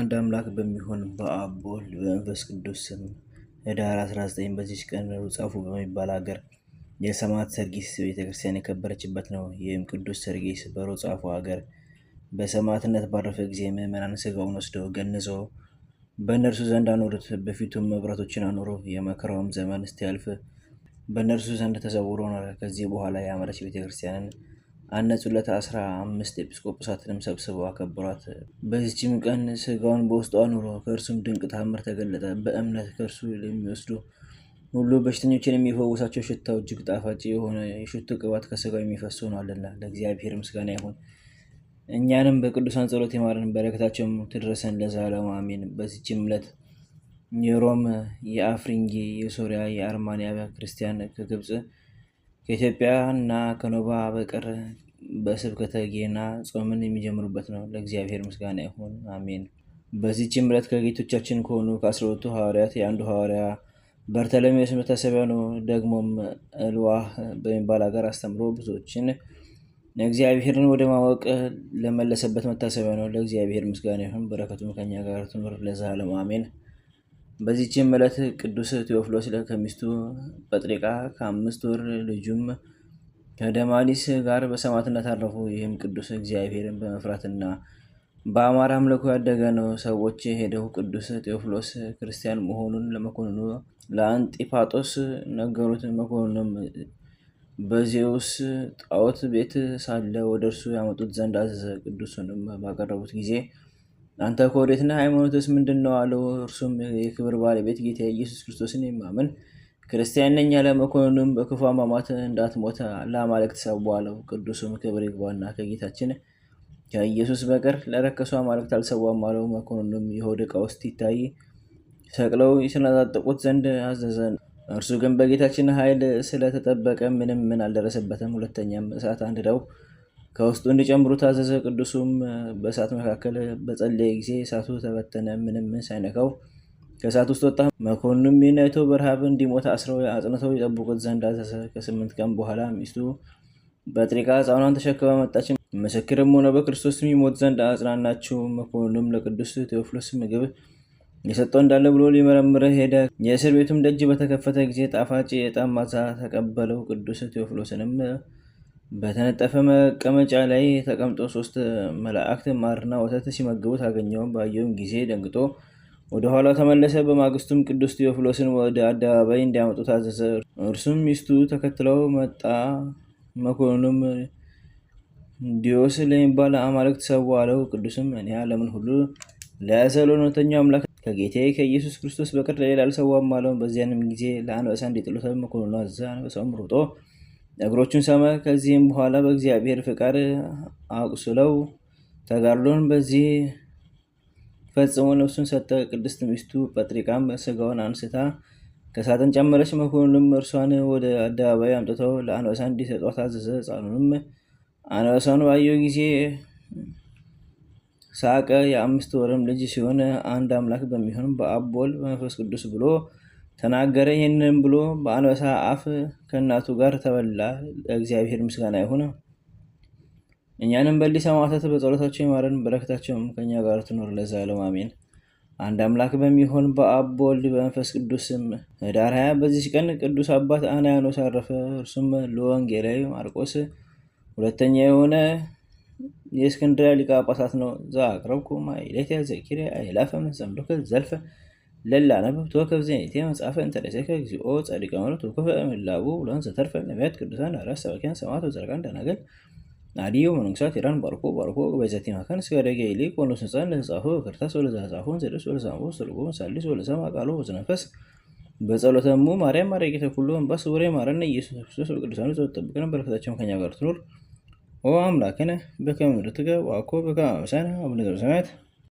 አንድ አምላክ በሚሆን በአብ በወልድ በመንፈስ ቅዱስ ስም ህዳር 19 በዚች ቀን ሩጻፉ በሚባል ሀገር የሰማዕት ሰርጊስ ቤተክርስቲያን የከበረችበት ነው። ይህም ቅዱስ ሰርጊስ በሩጻፉ ሀገር በሰማዕትነት ባረፈ ጊዜ ምዕመናን ስጋውን ወስደው ገንዘው በእነርሱ ዘንድ አኖሩት። በፊቱም መብራቶችን አኖሩ። የመከራውም ዘመን እስቲያልፍ በእነርሱ ዘንድ ተሰውሮ ኖረ። ከዚህ በኋላ ያማረች ቤተክርስቲያንን አነጹለት። 15 ኤጲስቆጶሳትንም ሰብስበው አከበሯት። በዚችም ቀን ስጋውን በውስጡ አኑሮ ከእርሱም ድንቅ ታምር ተገለጠ። በእምነት ከእርሱ የሚወስዱ ሁሉ በሽተኞችን የሚፈውሳቸው ሽታው እጅግ ጣፋጭ የሆነ የሽቱ ቅባት ከስጋው የሚፈስ ሆኗልና ለእግዚአብሔር ምስጋና ይሁን። እኛንም በቅዱሳን ጸሎት ይማረን፣ በረከታቸውም ትድረሰን ለዘላለሙ አሜን። በዚችም ዕለት የሮም፣ የአፍሪንጊ፣ የሶሪያ፣ የአርማንያ ክርስቲያን ከግብፅ ከኢትዮጵያ እና ከኖባ በቀር በስብከተ ጌና ጾምን የሚጀምሩበት ነው። ለእግዚአብሔር ምስጋና ይሁን አሜን። በዚህችም ዕለት ከጌቶቻችን ከሆኑ ከ12ቱ ሐዋርያት የአንዱ ሐዋርያ በርተሎሜዎስ መታሰቢያ ነው። ደግሞም እልዋህ በሚባል ሀገር አስተምሮ ብዙዎችን እግዚአብሔርን ወደ ማወቅ ለመለሰበት መታሰቢያ ነው። ለእግዚአብሔር ምስጋና ይሁን፣ በረከቱም ከኛ ጋር ትኑር ለዘላለሙ አሜን። በዚህችም ዕለት ቅዱስ ቴዎፍሎስ ከሚስቱ ጴጥርቃ ከ5 ወር ልጁም ከደማሊስ ጋር በሰማዕትነት አረፉ። ይህም ቅዱስ እግዚአብሔርን በመፍራትና በአማረ አምልኮ ያደገ ነው። ሰዎች ሄደው ቅዱስ ቴዎፍሎስ ክርስቲያን መሆኑን ለመኮንኑ ለአንጢጳጦስ ነገሩት። መኮንኑም በዜውስ ጣዖት ቤት ሳለ ወደ እርሱ ያመጡት ዘንድ አዘዘ። ቅዱሱንም ባቀረቡት ጊዜ አንተ ከወዴት ነህ? ሃይማኖትስ ምንድን ነው? አለው። እርሱም የክብር ባለቤት ጌታ ኢየሱስ ክርስቶስን የማምን ክርስቲያን ነኝ አለ። መኮንኑም በክፉ አሟሟት እንዳትሞት ለአማልክት ሰዋ አለው። ቅዱሱም ክብር ይግባውና ከጌታችን ከኢየሱስ በቀር ለረከሱ አማልክት አልሰዋም አለው። መኮንኑም የሆድ ዕቃ ውስጥ ይታይ ሰቅለው ይሰነጣጥቁት ዘንድ አዘዘ። እርሱ ግን በጌታችን ኃይል ስለተጠበቀ ምን አልደረሰበትም። ሁለተኛም እሳት አንድደው ከውስጡ እንዲጨምሩ ታዘዘ። ቅዱሱም በእሳት መካከል በጸለየ ጊዜ እሳቱ ተበተነ፣ ምንም ሳይነካው ከእሳት ውስጥ ወጣ። መኮንኑም ይህን አይቶ በረሃብ እንዲሞት አስረው አጽንተው ይጠብቁት ዘንድ አዘዘ። ከ8 ቀን በኋላ ሚስቱ ጴጥርቃ ሕፃኗን ተሸክማ መጣች። ምስክርም ሆነ በክርስቶስ ይሞት ዘንድ አጽናናችው። መኮንኑም ለቅዱስ ቴዎፍሎስ ምግብ የሰጠው እንዳለ ብሎ ሊመረምር ሄደ። የእስር ቤቱም ደጅ በተከፈተ ጊዜ ጣፋጭ የዕጣን መዓዛ ተቀበለው። ቅዱስ ቴዎፍሎስንም በተነጠፈ መቀመጫ ላይ ተቀምጦ 3 መላእክት ማርና ወተት ሲመግቡት አገኘው። ባየውም ጊዜ ደንግጦ ወደ ኋላው ተመለሰ። በማግስቱም ቅዱስ ቴዎፍሎስን ወደ አደባባይ እንዲያመጡ ታዘዘ። እርሱም ሚስቱ ተከትለው መጣ። መኮንኑም ዲዮስ ለሚባል አማልክት ሰዋ አለው። ቅዱስም እኔ ዓለምን ሁሉ ለያዘ ለእውነተኛው አምላክ ከጌታዬ ከኢየሱስ ክርስቶስ በቀር ለሌላ አልሰዋም አለው። በዚያንም ጊዜ ለአንበሳ እንዲጥሉት መኮንኑ አዘዘ። አንበሳውም ሮጦ እግሮቹን ሰመ። ከዚህም በኋላ በእግዚአብሔር ፍቃድ አቁስለው ተጋድሎን በዚህ ፈጽሞ ነፍሱን ሰጠ። ቅድስት ሚስቱ ጴጥርቃም ስጋውን አንስታ ከሳጥን ጨመረች። መኮንኑም እርሷን ወደ አደባባይ አምጥተው ለአንበሳ እንዲሰጧት አዘዘ። ሕፃኑንም አንበሳውን ባየው ጊዜ ሳቀ። የ5 ወርም ልጅ ሲሆን አንድ አምላክ በሚሆን በአብ በወልድ በመንፈስ ቅዱስ ብሎ ተናገረ። ይህንም ብሎ በአንበሳ አፍ ከእናቱ ጋር ተበላ። ለእግዚአብሔር ምስጋና ይሁን። እኛንም በሊ ሰማዕታት በጸሎታቸው ይማረን፣ በረከታቸውም ከኛ ጋር ትኖር ለዘላለሙ አሜን። አንድ አምላክ በሚሆን በአብ በወልድ በመንፈስ ቅዱስ ስም ህዳር 20 በዚች ቀን ቅዱስ አባት አንያኖስ አረፈ። እርሱም ለወንጌላዊ ማርቆስ ሁለተኛ የሆነ የእስክንድርያ ሊቀ ጳጳሳት ነው። ዘአቅረብኩ ማሕሌተ ዘኪርየ አእላፈ እምዘምዱከ ዘልፈ ለላነብብ ተወከፍ ዜኔቴ መጽሐፈ እንተለሰከ እግዚኦ ጸዲቀ መሎት ወከፈ እምላቡ ብሎን ዘተርፈ ነቢያት ቅዱሳን ሐዋርያት ሰባክያን ሰማዕታት ወጻድቃን ደናግል አዲዮ መነኮሳት ኢራን ባርኮ በዘቲ መካን እስከ ደገ ይልቅ ወንዶስ ሕፃን ለተጻፈ በክርታስ ወለዘጻፈውን ዘደስ ወለዛሙ ስልጎ ሳሊስ ወለሰማ ቃሎ ወዘነፈስ በጸሎተሙ ማርያም ማረቂተ ኩሉ እንባስ ወሬ ማረነ ኢየሱስ ክርስቶስ በቅዱሳኑ ተጠብቀን በረከታቸው ከኛ ጋር ትኖር። ኦ አምላክነ በከመ ምሕረትከ ወአኮ በከመ አበሳነ አቡነ ዘበሰማያት